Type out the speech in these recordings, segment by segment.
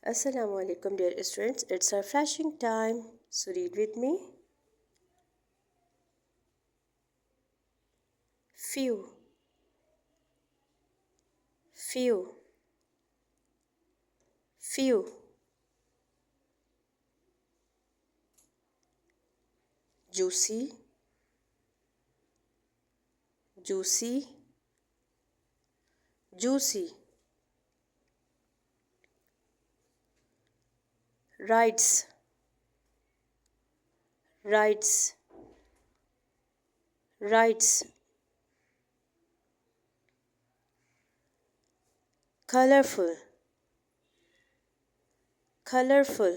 Assalamu alaikum dear students, it's our flashing time, so read with me. Few, few, few. Juicy, juicy, juicy. Rides, rides, rides. Colorful, colorful,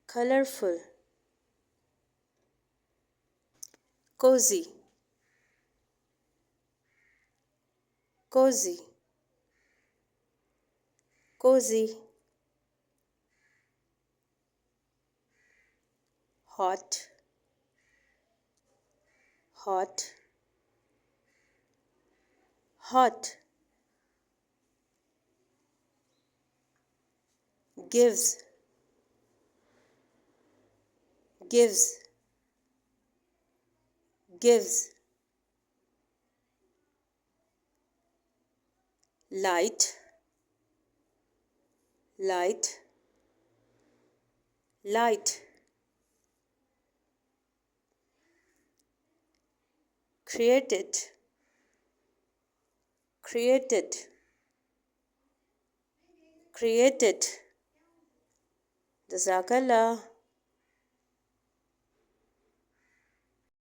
colorful. Cozy, cozy, cozy. Hot, hot, hot. Gives, gives, gives. Light, light, light. Created, created, created. Jazakallah.